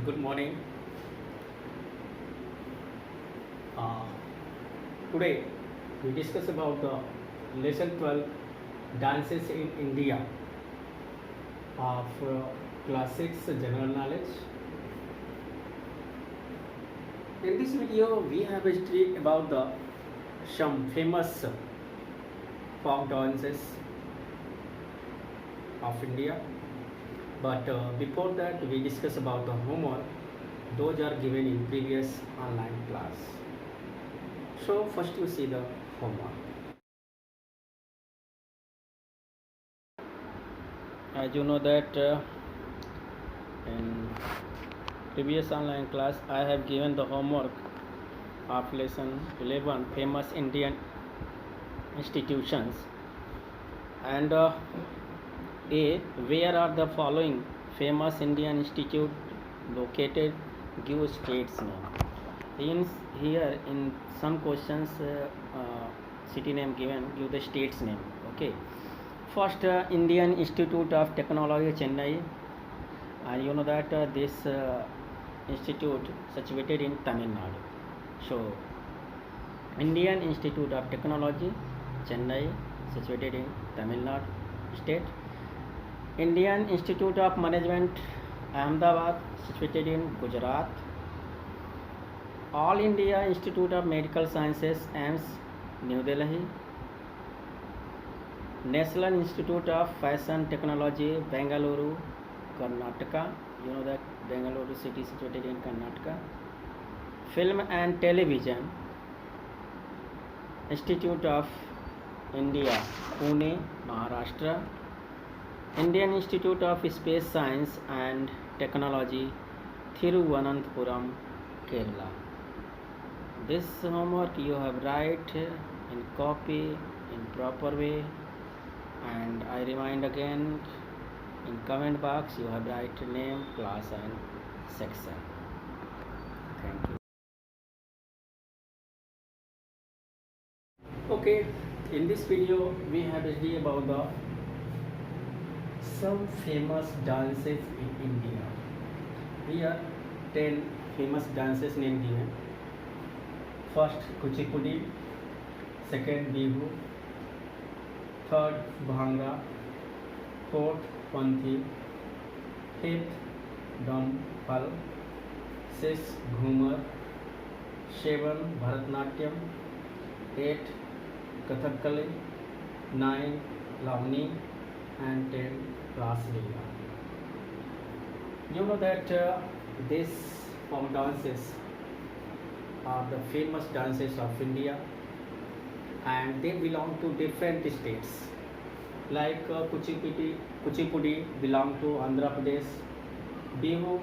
Good morning. Uh, Today we discuss about the lesson 12 dances in India of class 6 general knowledge. In this video we have history about the some famous folk dances of India. But before that we discuss about the homework. Those are given in previous online class. So first you see the homework. As you know that in previous online class I have given the homework of lesson 11 famous Indian institutions and A, where are the following famous Indian institute located? Give states name. Here in some questions city name given, give the states name. Okay. First Indian Institute of Technology Chennai, and you know that this institute situated in Tamil Nadu. So Indian Institute of Technology Chennai situated in Tamil Nadu state. Indian Institute of Management Ahmedabad situated in Gujarat. All India Institute of Medical Sciences AIMS New Delhi. National Institute of Fashion Technology Bengaluru Karnataka. You know that Bengaluru city situated in Karnataka. Film and Television Institute of India Pune Maharashtra. Indian Institute of Space Science and Technology Thiruvananthapuram Kerala. This homework you have write in copy in proper way, and I remind again in comment box you have write name, class and section. Thank you. Okay, in this video we have studied about the some famous dances in India. Here 10 famous dances name given. First Kuchipudi, second Bihu, third Bhangra, fourth Panthi, fifth Dampal, sixth Ghumar, seven Bharatnatyam, eight Kathakali, nine Lavani, and 10 Ras Leela. You know that these folk dances are the famous dances of India, and they belong to different states. Like Kuchipudi belong to Andhra Pradesh, Bihu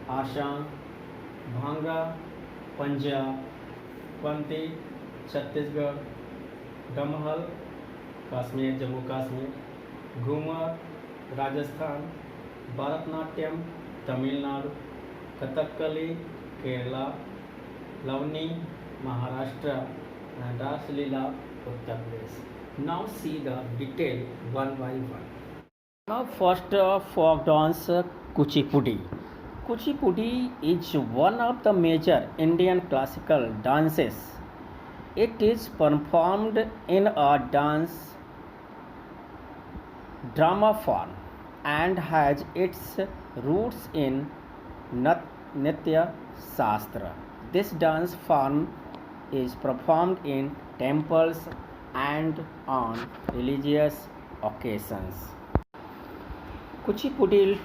Assam, Bhangra Punjab, Panthi Chhattisgarh, Damhal Kashmir, Jammu Kashmir, Ghumar Rajasthan, Bharatnatyam Tamil Nadu, Kathakali Kerala, Lavani Maharashtra, and Ras Leela Uttar Pradesh. Now see the detail one by one. Now first folk dance Kuchipudi. Kuchipudi is one of the major Indian classical dances. It is performed in a dance drama form and has its roots in Nitya Shastra. This dance form is performed in temples and on religious occasions. Kuchipudi,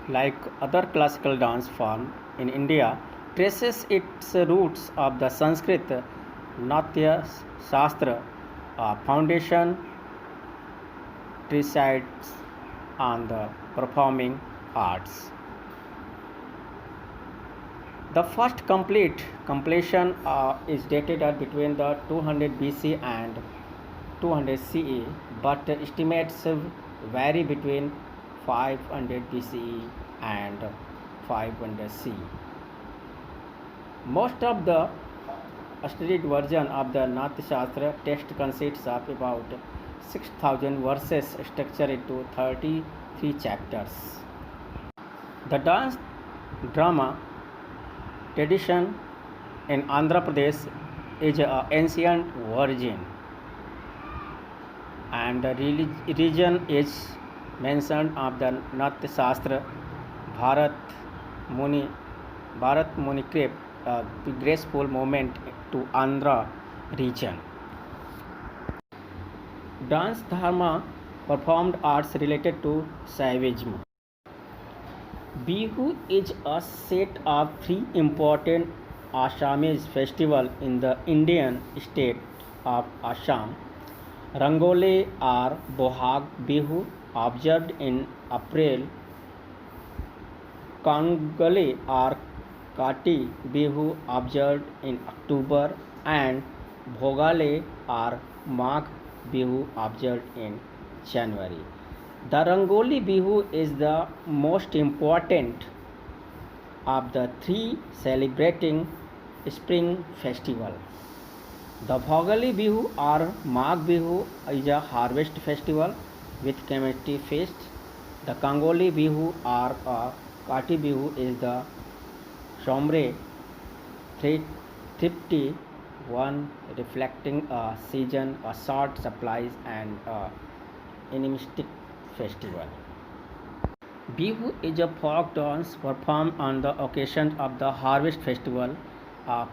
like other classical dance form in India, traces its roots of the Sanskrit Natya Shastra, a foundation resides on the performing arts. The first completion is dated at between the 200 BC and 200 CE, but estimates vary between 500 BCE and 500 CE. Most of the studied version of the Natya Shastra text consists of about 6,000 verses structured into 33 chapters. The dance drama tradition in Andhra Pradesh is an ancient origin, and the region is mentioned of the Natya Shastra. Bharat Muni Bharat Muni Krip, a graceful movement to Andhra region. Dance dharma performed arts related to Saivism. Bihu is a set of three important Assamese festivals in the Indian state of Assam. Rangoli or Bohag Bihu, observed in April. Kangali or Kati Bihu, observed in October, and Bhogale or Magh Bihu, observed in January. The Rangoli Bihu is the most important of the three celebrating spring festival. The Bhogali Bihu or Magh Bihu is a harvest festival with community feast. The Kangoli Bihu or Kati Bihu is the sombre, thrifty one, reflecting a season, a short supplies, and a animistic festival. Bihu is a folk dance performed on the occasion of the harvest festival of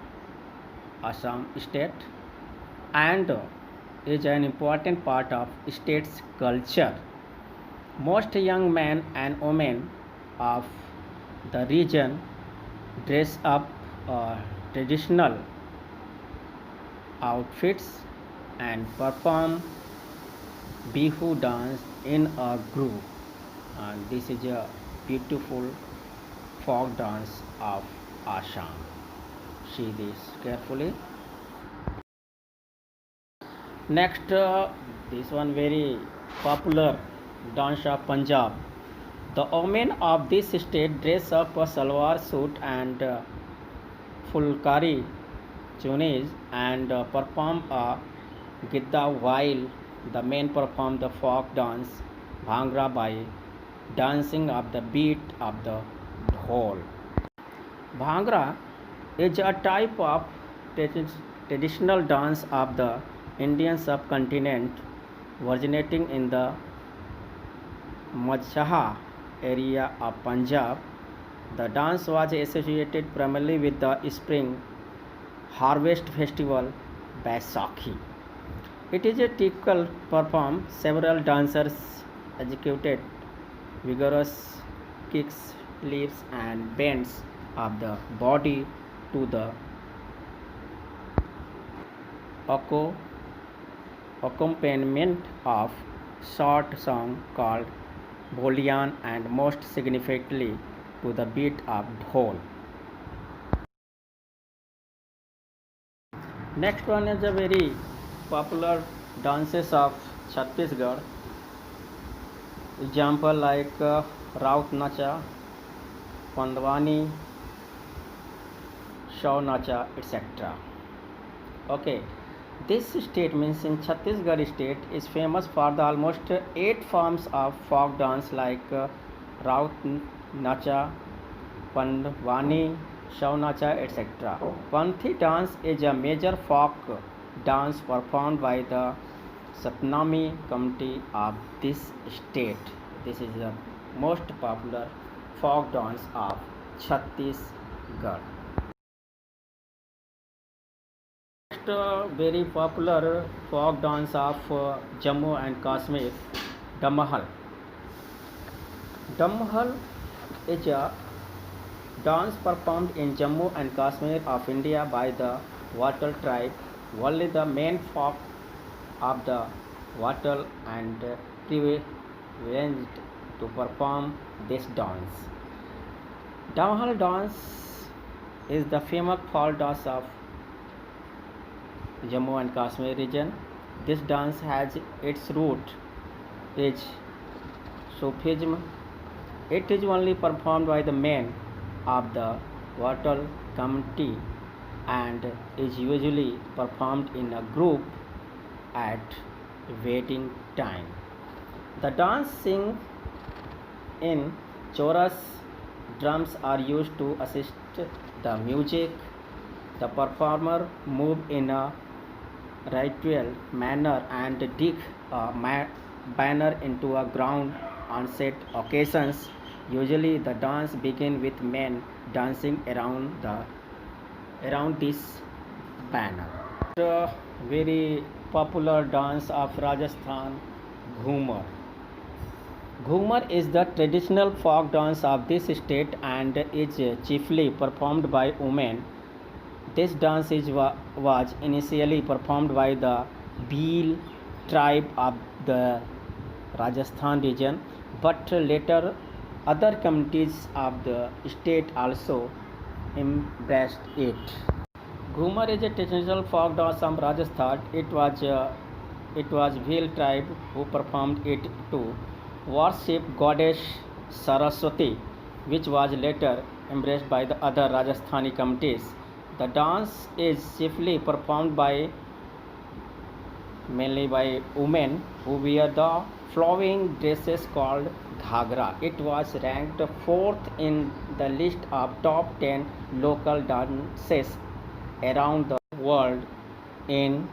Assam state, and is an important part of state's culture. Most young men and women of the region dress up traditional outfits and perform Bihu dance in a group. And this is a beautiful folk dance of Assam. See this carefully. Next, this one very popular dance of Punjab. The women of this state dress up a salwar suit and fulkari chunis and perform a gidda, while the men perform the folk dance bhangra by dancing of the beat of the dhol. Bhangra is a type of traditional dance of the Indian subcontinent originating in the Majha area of Punjab. The dance was associated primarily with the spring harvest festival Baisakhi. It is a typical perform. Several dancers executed vigorous kicks, leaps, and bends of the body to the accompaniment of short song called Boliyan, and most significantly to the beat of dhol. Next one is a very popular dances of Chhattisgarh. Example like Raut Nacha, Pandwani, Shaw Nacha, etc. Okay, this state means in Chhattisgarh state is famous for the almost 8 forms of folk dance like Raut Nacha, Pandwani, Shaw Nacha, etc. Panthi dance is a major folk dance performed by the Satnami community of this state. This is the most popular folk dance of Chhattisgarh. Next, very popular folk dance of Jammu and Kashmir, Damahal. Damahal is a dance performed in Jammu and Kashmir of India by the Watal tribe. Only the main folk of the Watal and privileged to perform this dance. Damahal dance is the famous folk dance of Jammu and Kashmir region. This dance has its root is Sufism. It is only performed by the men of the Watal community and is usually performed in a group at wedding time. The dance sing in chorus Drums are used to assist the music. The performer move in a ritual manner and dig a banner into a ground on set occasions. Usually, the dance begins with men dancing around this banner. The very popular dance of Rajasthan, Ghumar. Ghumar is the traditional folk dance of this state and is chiefly performed by women. This dance was initially performed by the Bhil tribe of the Rajasthan region, but later other communities of the state also embraced it. Ghumar is a traditional folk dance from Rajasthan. It was Bhil tribe who performed it to worship goddess Saraswati, which was later embraced by the other Rajasthani communities. The dance is chiefly performed mainly by women who wear the flowing dresses called ghagra. It was ranked fourth in the list of top 10 local dances around the world in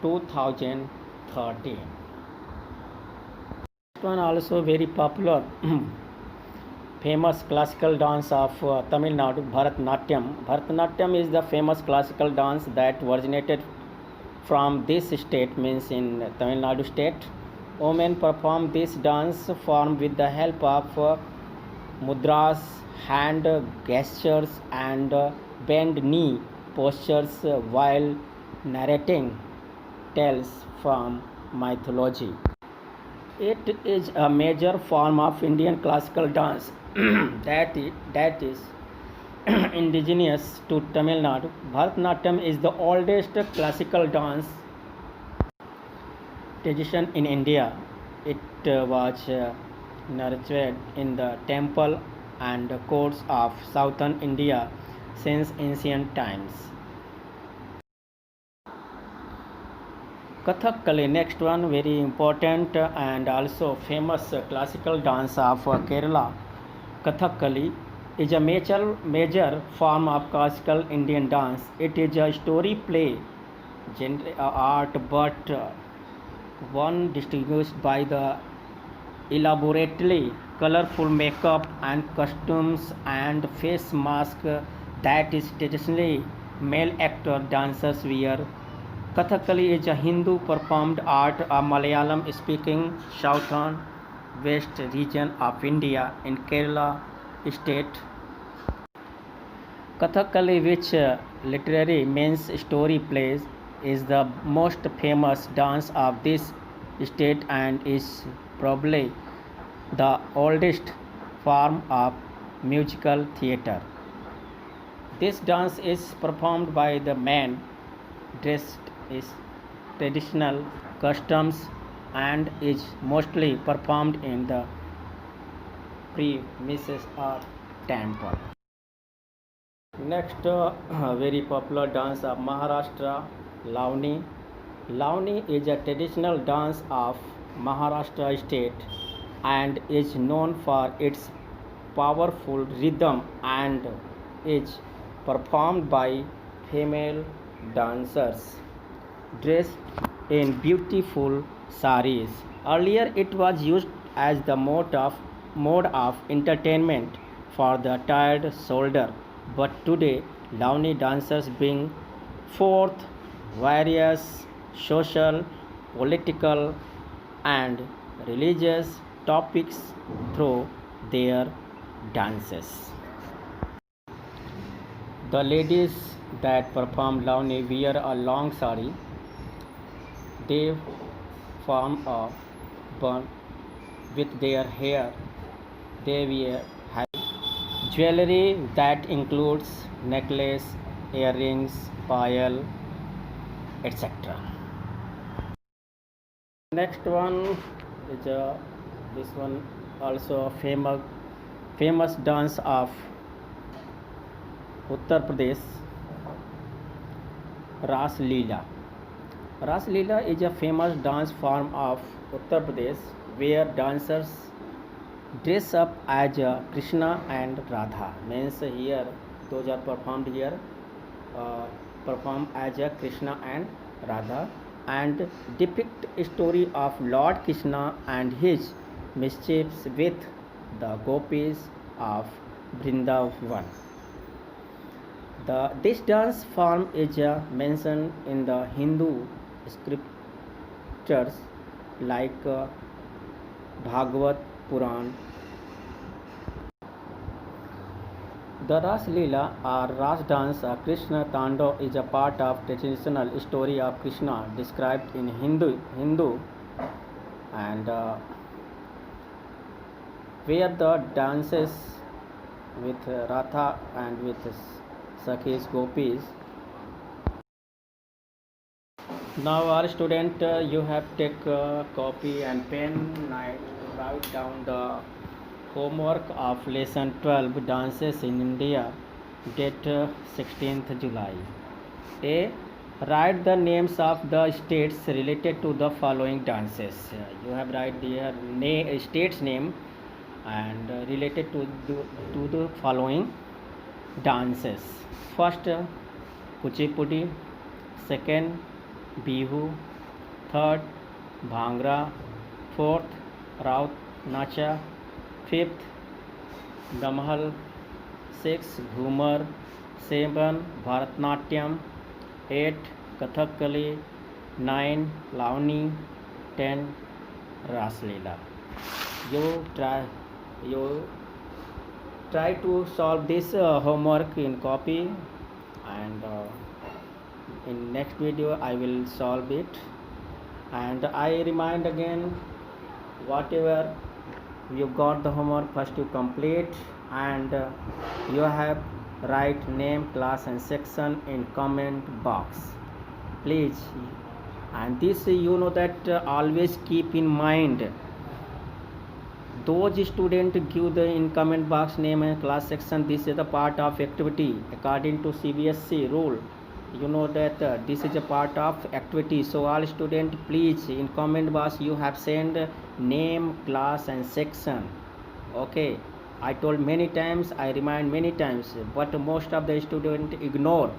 2013. Next one also very popular famous classical dance of Tamil Nadu, Bharatanatyam. Bharatanatyam is the famous classical dance that originated from this state, means in Tamil Nadu state. Women perform this dance form with the help of mudras, hand gestures, and bend knee postures while narrating tales from mythology. It is a major form of Indian classical dance that is indigenous to Tamil Nadu. Bharatanatyam is the oldest classical dance tradition in India. It was nurtured in the temple and courts of southern India since ancient times. Kathakali, next one, very important and also famous classical dance of Kerala. Kathakali is a major form of classical Indian dance. It is a story play art, but one distinguished by the elaborately colorful makeup and costumes and face mask that is traditionally male actor dancers wear. Kathakali is a Hindu performed art of Malayalam speaking southern west region of India in Kerala state. Kathakali, which literally means story plays, is the most famous dance of this state and is probably the oldest form of musical theatre. This dance is performed by the men dressed in traditional costumes and is mostly performed in the premises of temple. Next, very popular dance of Maharashtra, Lavani. Lavani is a traditional dance of Maharashtra state and is known for its powerful rhythm and is performed by female dancers dressed in beautiful saris. Earlier, it was used as the mode of entertainment for the tired soldier, but today, Lavani dancers bring forth various social, political, and religious topics through their dances. The ladies that perform Lavani wear a long sari. They form a bun with their hair. They wear jewelry that includes necklace, earrings, payal, etc. Next one is this one also a famous dance of Uttar Pradesh, Ras Leela. Ras Leela is a famous dance form of Uttar Pradesh where dancers dress up as Krishna and Radha. Means here those are performed here, uh, perform as Krishna and Radha, and depict a story of Lord Krishna and his mischiefs with the gopis of Vrindavan. This dance form is mentioned in the Hindu scriptures like Bhagavad Puran. The Ras Leela or Ras dance, Krishna Tando, is a part of traditional story of Krishna described in Hindu and where the dances with Radha and with Sakhis Gopis. Now, our student, you have take copy and pen, write down the homework of lesson 12 dances in India, date 16th July. A. Write the names of the states related to the following dances. You have write the state's name and related to the following dances. First, Kuchipudi. Second, Bihu. Third, Bhangra. Fourth, Raut Nacha. Fifth, Damhal. Sixth, Ghumar. Seven, Bharatnatyam. 8, Kathakali. 9, Lavani. 10, Rasleela. You try to solve this homework in copy, and in next video I will solve it. And I remind again, whatever you got the homework, first you complete, and you have write name, class and section in comment box, please. And this you know that always keep in mind, those students give the in comment box name and class section. This is a part of activity according to CBSE rule. You know that this is a part of activity. So all students, please in comment box you have send name, class and section. Okay, I told many times, I remind many times, but most of the students ignore.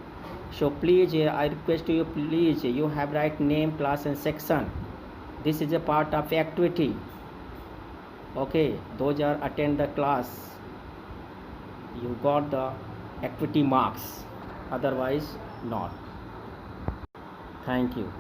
So please, I request you, please, you have write name, class and section. This is a part of activity. Okay, those are attend the class, you got the activity marks, otherwise not. Thank you.